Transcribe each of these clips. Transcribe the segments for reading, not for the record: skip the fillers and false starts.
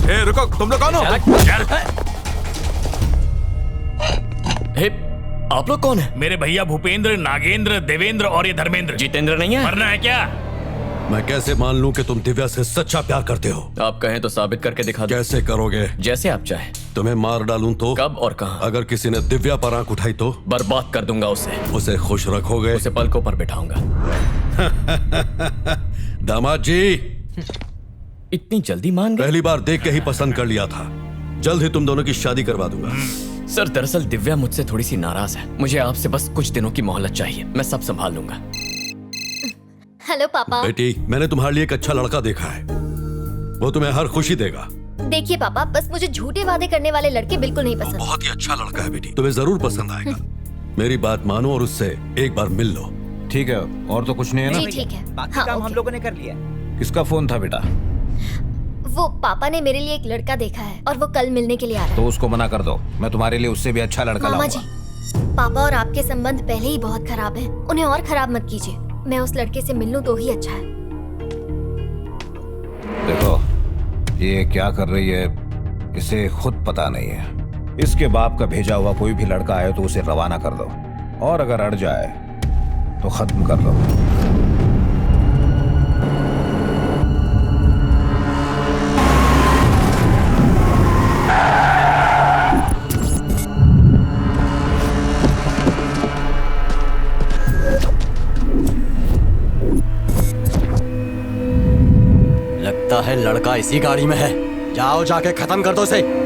ए रुको, तुम लोग कौन हो? हे, आप लोग कौन है? मेरे भैया भूपेंद्र, नागेंद्र, देवेंद्र और ये धर्मेंद्र। जितेंद्र नहीं है? मरना है क्या? मैं कैसे मान लूं कि तुम दिव्या से सच्चा प्यार करते हो? आप कहें तो साबित करके दिखा दो। कैसे करोगे? जैसे आप चाहें। तुम्हें मार डालूं तो? कब और कहां? अगर किसी ने दिव्या पर आंख उठाई तो? बर्बाद कर दूंगा उसे। उसे खुश रखोगे? उसे पलकों पर बिठाऊंगा। दामाद जी, इतनी जल्दी मान गए? पहली बार देख के ही पसंद कर लिया था। जल्द ही तुम दोनों की शादी करवा दूंगा। सर, दरअसल दिव्या मुझसे थोड़ी सी नाराज है। मुझे आपसे बस कुछ दिनों की मोहलत चाहिए। मैं सब संभाल लूंगा। हेलो पापा। बेटी, मैंने तुम्हारे लिए एक अच्छा लड़का देखा है। वो तुम्हें हर खुशी देगा। देखिए पापा, बस मुझे झूठे वादे करने वाले लड़के बिल्कुल नहीं पसंद। बहुत ही अच्छा लड़का है बेटी, तुम्हें जरूर पसंद आएगा। मेरी बात मानो और उससे एक बार मिल लो। ठीक है, और तो कुछ नहीं है ना? जी ठीक है। बाकी हाँ, काम हम ओके। लोगों ने कर लिया। किसका फोन था बेटा? वो पापा ने मेरे लिए एक लड़का देखा है और वो कल मिलने के लिए आ रहा है। तो उसको मना कर दो। मैं तुम्हारे लिए उससे भी अच्छा लड़का मामा लाऊंगा। जी, पापा और आपके संबंध पहले ही बहुत खराब हैं। उन्हें और खराब मत कीजिए। मैं उस लड़के से मिल लूं तो ही अच्छा है। देखो, ये क्या कर रही है इसे खुद पता नहीं है। इसके बाप का भेजा हुआ कोई भी लड़का आए तो उसे रवाना कर दो, और अगर अड़ जाए तो खत्म कर दो। लगता है लड़का इसी गाड़ी में है। जाओ, जाके खत्म कर दो इसे।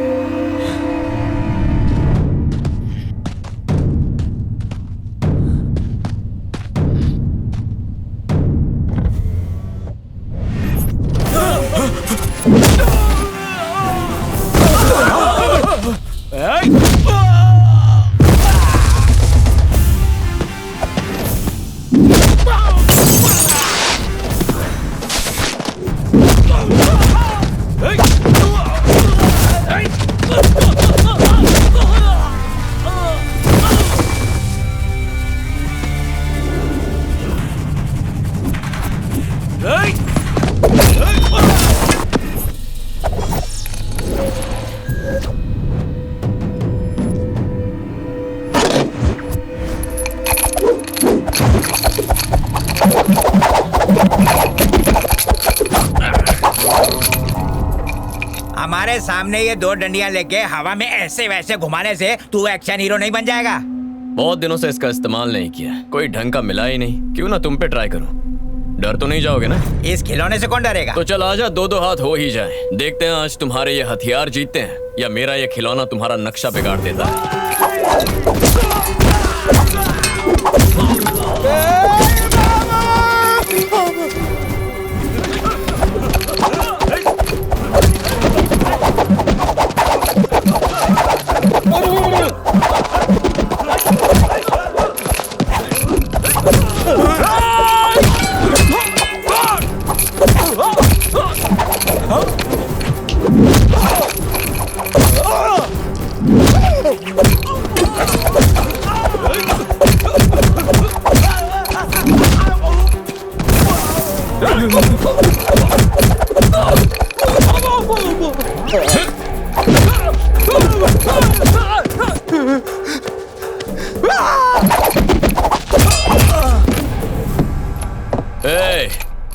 हमारे सामने ये दो डंडियां लेके हवा में ऐसे वैसे घुमाने से तू एक्शन हीरो नहीं बन जाएगा। बहुत दिनों से इसका इस्तेमाल नहीं किया, कोई ढंग का मिला ही नहीं। क्यों ना तुम पे ट्राई करूं। डर तो नहीं जाओगे ना? इस खिलौने से कौन डरेगा? तो चल आजा, दो दो हाथ हो ही जाए। देखते हैं आज तुम्हारे ये हथियार जीतते हैं या मेरा ये खिलौना तुम्हारा नक्शा बिगाड़ देता है। ए,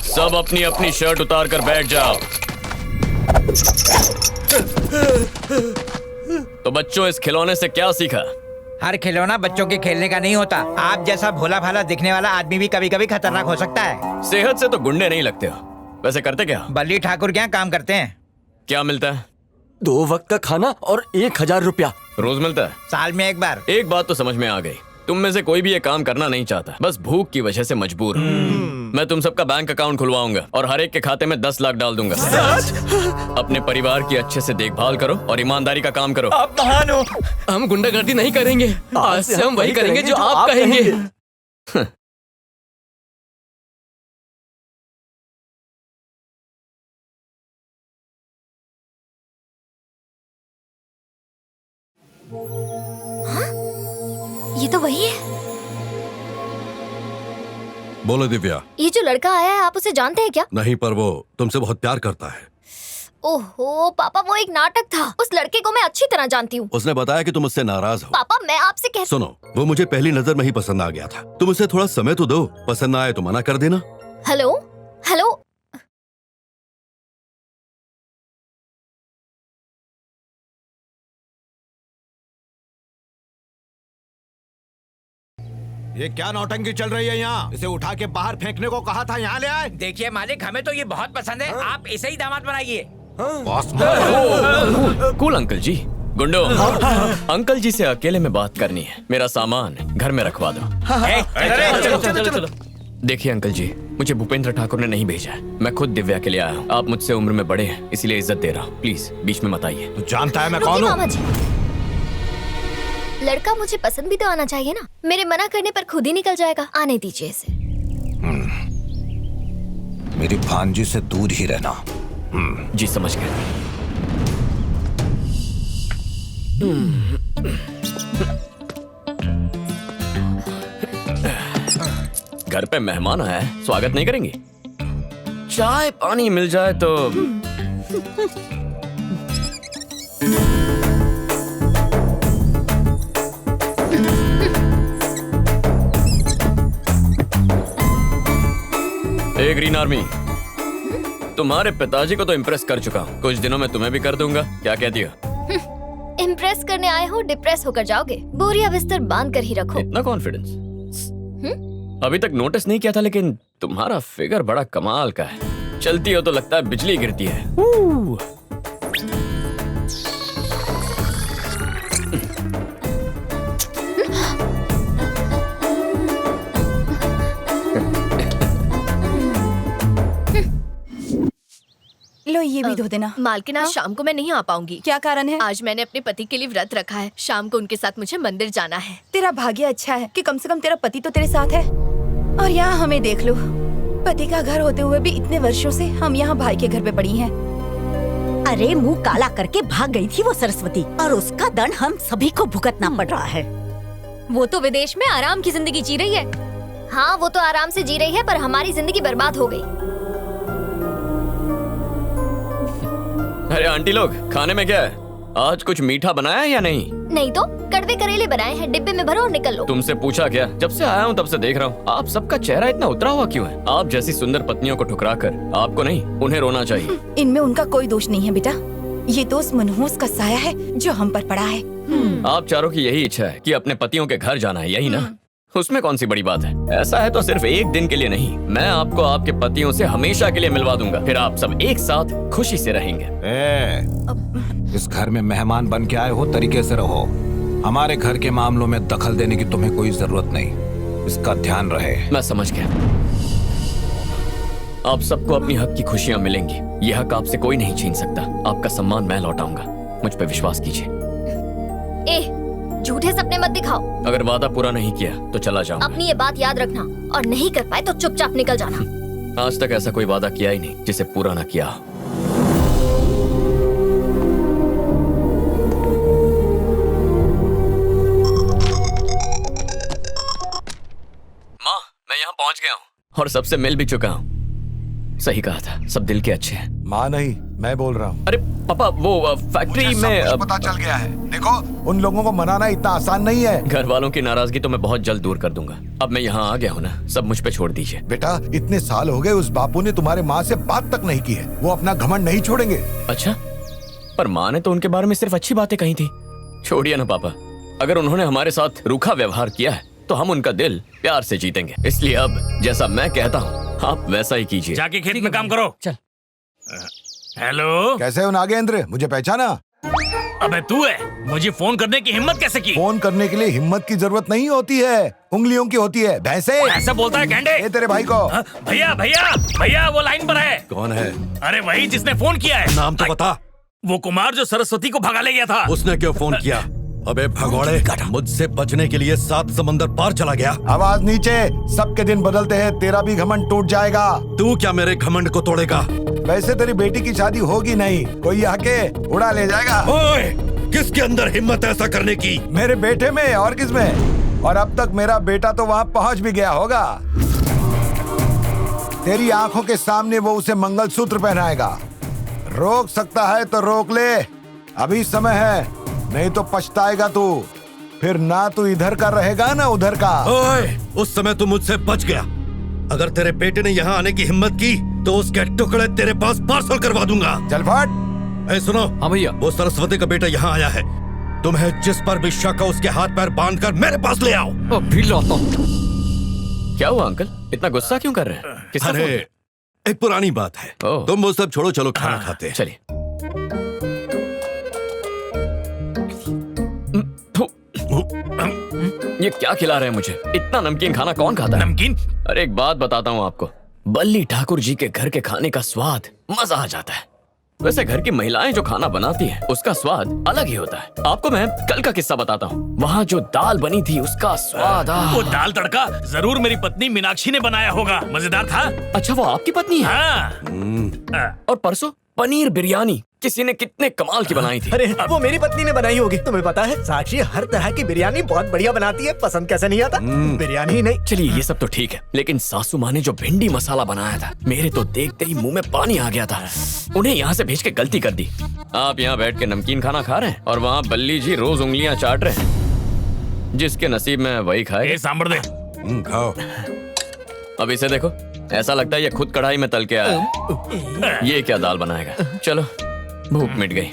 सब अपनी अपनी शर्ट उतार कर बैठ जाओ। तो बच्चों, इस खिलौने से क्या सीखा? हर खिलौना बच्चों के खेलने का नहीं होता। आप जैसा भोला भाला दिखने वाला आदमी भी कभी कभी खतरनाक हो सकता है। सेहत से तो गुंडे नहीं लगते हो। वैसे करते क्या? बल्ली ठाकुर क्या काम करते हैं? क्या मिलता है? 2 वक्त का खाना और 1000 रुपया रोज मिलता है? साल में एक बार। एक बात तो समझ में आ गई, तुम में से कोई भी ये काम करना नहीं चाहता, बस भूख की वजह से मजबूर हो। मैं तुम सबका बैंक अकाउंट खुलवाऊंगा और हर एक के खाते में 10 लाख डाल दूंगा। अपने परिवार की अच्छे से देखभाल करो और ईमानदारी का काम करो। आप महान हो। हम गुंडागर्दी नहीं करेंगे। आज से हम वही करेंगे जो आप कहेंगे। ये तो वही है। बोलो दिव्या। ये जो लड़का आया है, आप उसे जानते हैं क्या? नहीं, पर वो तुमसे बहुत प्यार करता है। ओहो पापा, वो एक नाटक था। उस लड़के को मैं अच्छी तरह जानती हूँ। उसने बताया कि तुम उससे नाराज हो। पापा मैं आपसे कह सुनो, वो मुझे पहली नजर में ही पसंद आ गया था। तुम उसे थोड़ा समय तो दो, पसंद ना आए तो मना कर देना। हेलो हेलो, ये क्या नौटंकी चल रही है यहाँ? इसे उठा के बाहर फेंकने को कहा था, यहाँ ले आए। देखिए मालिक, हमें तो ये बहुत पसंद है। आप इसे ही दामाद बनाइए। बॉस कूल अंकल जी। गुंडो, अंकल जी से अकेले में बात करनी है। मेरा सामान घर में रखवा दो। चलो। देखिए अंकल जी, मुझे भूपेंद्र ठाकुर ने नहीं भेजा है। मैं खुद दिव्या के लिए आया हूँ। आप मुझसे उम्र में बड़े हैं, इसलिए इज्जत दे रहा हूँ। प्लीज बीच में मत आइए। तू जानता है मैं रुकिए कौन हूँ? मामा जी, लड़का मुझे पसंद भी तो आना चाहिए ना। मेरे मना करने पर खुद ही निकल जाएगा। आने दीजिए इसे। मेरी भांजी से दूर ही रहना। जी समझ गए। घर पे मेहमान आया है, स्वागत नहीं करेंगे? चाय पानी मिल जाए तो। ए ग्रीन आर्मी, तुम्हारे पिताजी को तो इम्प्रेस कर चुका हूँ, कुछ दिनों में तुम्हें भी कर दूंगा। क्या कहती हो? इम्प्रेस करने आए हो, डिप्रेस होकर जाओगे। बोरिया बिस्तर बांध कर ही रखो। इतना कॉन्फिडेंस? अभी तक नोटिस नहीं किया था, लेकिन तुम्हारा फिगर बड़ा कमाल का है। चलती हो तो लगता है बिजली गिरती है। लो ये भी धो देना। मालकिन, आज शाम को मैं नहीं आ पाऊंगी। क्या कारण है? आज मैंने अपने पति के लिए व्रत रखा है। शाम को उनके साथ मुझे मंदिर जाना है। तेरा भाग्य अच्छा है कि कम से कम तेरा पति तो तेरे साथ है। और यहाँ हमें देख लो, पति का घर होते हुए भी इतने वर्षों से हम यहाँ भाई के घर पे पड़ी हैं। अरे मुंह काला करके भाग गई थी वो सरस्वती, और उसका दंड हम सभी को भुगतना पड़ रहा है। वो तो विदेश में आराम की जिंदगी जी रही है। हाँ वो तो आराम से जी रही है, पर हमारी जिंदगी बर्बाद हो गई। अरे आंटी लोग, खाने में क्या है? आज कुछ मीठा बनाया है या नहीं? नहीं तो कड़वे करेले बनाए हैं, डिब्बे में भरो और निकल लो। तुमसे पूछा क्या? जब से आया हूँ तब से देख रहा हूँ, आप सबका चेहरा इतना उतरा हुआ क्यों है? आप जैसी सुंदर पत्नियों को ठुकरा कर आपको नहीं, उन्हें रोना चाहिए। इनमें उनका कोई दोष नहीं है बेटा, ये तो उस मनहूस का साया है जो हम पर पड़ा है। आप चारों की यही इच्छा है कि अपने पतियों के घर जाना है, यही ना? उसमें कौन सी बड़ी बात है? ऐसा है तो सिर्फ एक दिन के लिए नहीं, मैं आपको आपके पतियों से हमेशा के लिए मिलवा दूंगा। फिर आप सब एक साथ खुशी से रहेंगे। इस घर में मेहमान बन के आए हो, तरीके से रहो। हमारे घर के मामलों में दखल देने की तुम्हें कोई जरूरत नहीं, इसका ध्यान रहे। मैं समझ गया। आप सबको अपनी हक की खुशियां मिलेंगी, यह हक आपसे कोई नहीं छीन सकता। आपका सम्मान मैं लौटाऊंगा, मुझ पे विश्वास कीजिए। झूठे सपने मत दिखाओ। अगर वादा पूरा नहीं किया तो चला जाऊंगा। अपनी ये बात याद रखना, और नहीं कर पाए तो चुपचाप निकल जाना। आज तक ऐसा कोई वादा किया ही नहीं जिसे पूरा ना किया। माँ, मैं यहाँ पहुँच गया हूँ और सबसे मिल भी चुका हूँ। सही कहा था, सब दिल के अच्छे हैं। माँ नहीं, मैं बोल रहा हूँ। अरे पापा, वो फैक्ट्री में पता चल गया है। देखो, उन लोगों को मनाना इतना आसान नहीं है। घर वालों की नाराजगी तो मैं बहुत जल्द दूर कर दूंगा। अब मैं यहाँ आ गया हूँ ना, सब मुझ पे छोड़ दीजिए। बेटा, इतने साल हो गए, उस बापू ने तुम्हारे माँ से बात तक नहीं की है। वो अपना घमंड नहीं छोड़ेंगे। अच्छा, पर माँ ने तो उनके बारे में सिर्फ अच्छी बातें कही थी। छोड़िए ना पापा, अगर उन्होंने हमारे साथ रूखा व्यवहार किया है तो हम उनका दिल प्यार से जीतेंगे। इसलिए अब जैसा मैं कहता हूँ आप वैसा ही कीजिए। जाके खेत में काम करो। चल। हेलो, कैसे हो नागेंद्र? मुझे पहचाना? अबे तू है, मुझे फोन करने की हिम्मत कैसे की? फोन करने के लिए हिम्मत की जरूरत नहीं होती है, उंगलियों की होती है। भैंसे ऐसा बोलता है गेंडे? ये तेरे भाई को। भैया भैया भैया, वो लाइन पर है। कौन है? अरे वही जिसने फोन किया है। नाम तो बता। वो कुमार जो सरस्वती को भगा ले गया था। उसने क्यों फोन किया? अबे भगोड़े, मुझसे बचने के लिए 7 समंदर पार चला गया। आवाज नीचे, सबके दिन बदलते हैं, तेरा भी घमंड टूट जाएगा। तू क्या मेरे घमंड को तोड़ेगा? वैसे तेरी बेटी की शादी होगी नहीं, कोई आके उड़ा ले जाएगा। ओए, किसके अंदर हिम्मत ऐसा करने की? मेरे बेटे में, और किसमें? और अब तक मेरा बेटा तो वहाँ पहुँच भी गया होगा। तेरी आंखों के सामने वो उसे मंगलसूत्र पहनाएगा। रोक सकता है तो रोक ले, अभी समय है, नहीं तो पछताएगा तू। फिर ना तू इधर का रहेगा ना उधर का। ओए, उस समय तू मुझसे बच गया। अगर तेरे बेटे ने यहाँ आने की हिम्मत की तो उसके टुकड़े तेरे पास पार्सल करवा दूंगा। चल फट। ए सुनो। हाँ भैया। वो सरस्वती का बेटा यहाँ आया है, तुम्हें जिस पर भी शक हो उसके हाथ पैर बांधकर मेरे पास ले आओ। अभी लाता हूँ। क्या हुआ अंकल, इतना गुस्सा क्यों कर रहे हैं? किसका अरे फोन? एक पुरानी बात है, तुम वो सब छोड़ो, चलो खाना खाते हैं। चलिए। ये क्या खिला रहे हैं मुझे? इतना नमकीन खाना कौन खाता है? नमकीन? अरे एक बात बताता हूँ आपको, बल्ली ठाकुर जी के घर के खाने का स्वाद मजा आ जाता है। वैसे घर की महिलाएं जो खाना बनाती हैं, उसका स्वाद अलग ही होता है। आपको मैं कल का किस्सा बताता हूँ। वहाँ जो दाल बनी थी उसका स्वाद। वो दाल तड़का जरूर मेरी पत्नी मीनाक्षी ने बनाया होगा, मजेदार था। अच्छा, वो आपकी पत्नी है? हाँ। और परसों पनीर बिरयानी किसी ने कितने कमाल की बनाई थी। अरे वो मेरी पत्नी ने बनाई होगी, तुम्हें पता है साक्षी हर तरह की बिरयानी बहुत बढ़िया बनाती है, पसंद कैसे नहीं आता? बिरयानी ही नहीं। चलिए ये सब तो ठीक है, लेकिन सासू माँ ने जो भिंडी मसाला बनाया था, मेरे तो देखते ही मुंह में पानी आ गया था। उन्हें यहाँ से भेज के गलती कर दी। आप यहाँ बैठ के नमकीन खाना खा रहे हैं और वहाँ बल्ली जी रोज उंगलियां चाट रहे हैं। जिसके नसीब में वही खाए। सांभर दे। खाओ। अब इसे देखो, ऐसा लगता है ये खुद कढ़ाई में तल के आया है। ये क्या दाल बनाएगा? चलो भूख मिट गई।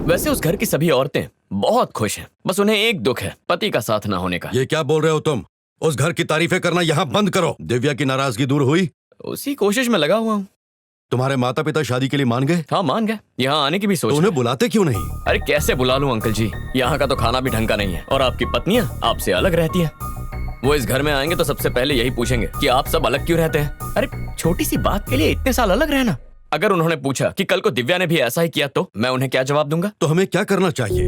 वैसे उस घर की सभी औरतें बहुत खुश हैं, बस उन्हें एक दुख है, पति का साथ ना होने का। ये क्या बोल रहे हो तुम? उस घर की तारीफें करना यहाँ बंद करो। दिव्या की नाराजगी दूर हुई? उसी कोशिश में लगा हुआ हूँ। तुम्हारे माता पिता शादी के लिए मान गए? हाँ मान गए, यहाँ आने की भी सोच। उन्हें बुलाते क्यों नहीं? अरे कैसे बुला लूं अंकल जी, यहाँ का तो खाना भी ढंग का नहीं है और आपकी पत्नियाँ आपसे अलग रहती हैं। वो इस घर में आएंगे तो सबसे पहले यही पूछेंगे कि आप सब अलग क्यों रहते हैं। अरे छोटी सी बात के लिए इतने साल अलग रहना। अगर उन्होंने पूछा कि कल को दिव्या ने भी ऐसा ही किया तो मैं उन्हें क्या जवाब दूंगा? तो हमें क्या करना चाहिए?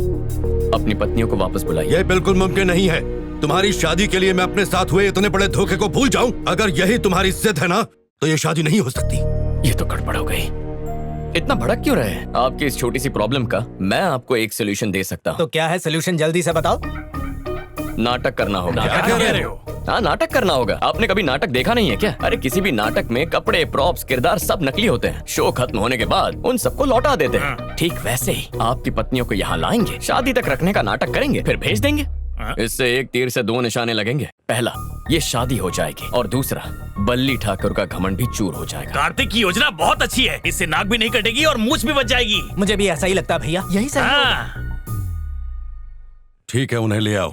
अपनी पत्नियों को वापस बुलाइए। यह बिल्कुल मुमकिन नहीं है। तुम्हारी शादी के लिए मैं अपने साथ हुए इतने बड़े धोखे को भूल जाऊं? अगर यही तुम्हारी जिद है ना, तो ये शादी नहीं हो सकती। ये तो गड़बड़ हो गई। इतना भड़क क्यों रहे हैं? आपकी इस छोटी सी प्रॉब्लम का मैं आपको एक सोल्यूशन दे सकता हूँ। तो क्या है सोल्यूशन, जल्दी से बताओ। नाटक करना होगा। क्या कह रहे हो? हाँ नाटक करना होगा। आपने कभी नाटक देखा नहीं है क्या? अरे किसी भी नाटक में कपड़े, प्रॉप्स, किरदार सब नकली होते हैं। शो खत्म होने के बाद उन सबको लौटा देते हैं। ठीक वैसे ही आपकी पत्नियों को यहाँ लाएंगे, शादी तक रखने का नाटक करेंगे, फिर भेज देंगे। इससे एक तीर से दो निशाने लगेंगे। पहला, ये शादी हो जाएगी और दूसरा, बल्ली ठाकुर का घमंड भी चूर हो जाएगा। कार्तिक की योजना बहुत अच्छी है, इससे नाक भी नहीं कटेगी और मूछ भी बच जाएगी। मुझे भी ऐसा ही लगता है भैया, यही सही होगा। ठीक है, उन्हें ले आओ,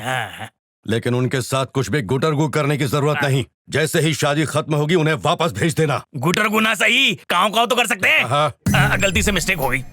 लेकिन उनके साथ कुछ भी गुटरगु करने की जरूरत नहीं। जैसे ही शादी खत्म होगी उन्हें वापस भेज देना। गुटरगु ना सही, काव काव तो कर सकते हैं। गलती से मिस्टेक हो गई।